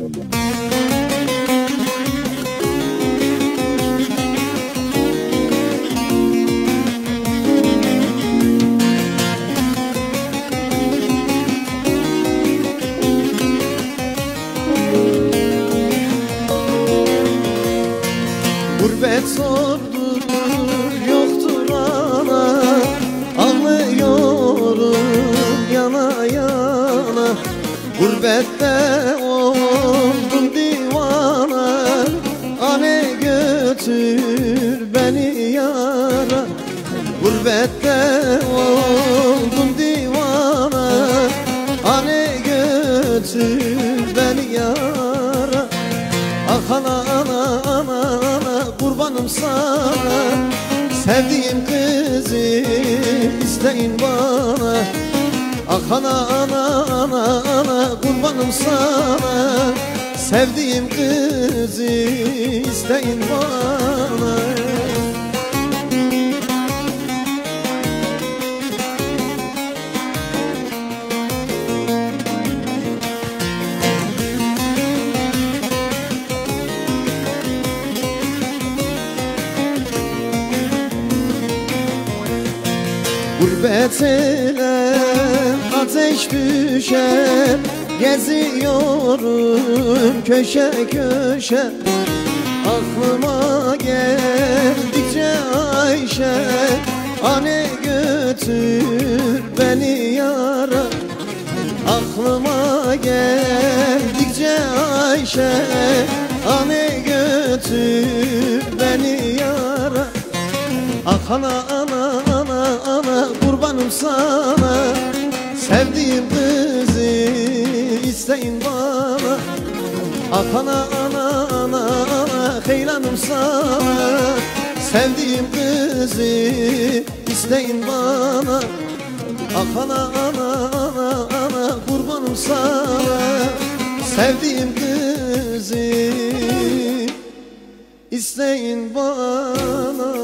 Gurbet zordur, yoktur ana, ağlıyorum yana yana. Gurbette oldum divana, ane götür beni yara. Gurbette oldum divana, ane götür beni yara. Ah ana ana ana ana, kurbanım sana, sevdiğim kızı isteyin bana. Ah ana ana ana ana, kurbanım sana, sevdiğim kızı isteyin bana. Gurbet ile ateş düşer, geziyorum köşe köşe. Aklıma geldikçe Ayşe, ane götür beni yara. Aklıma geldikçe Ayşe, ane götür beni yara. Ah ana ana ana ana, kurbanım sana, sevdiğim kızı isteyin bana. Ah ana ana ana ana, heyranım sana, sevdiğim kızı isteyin bana. Ah ana ana ana ana, kurbanım sana, sevdiğim kızı isteyin bana.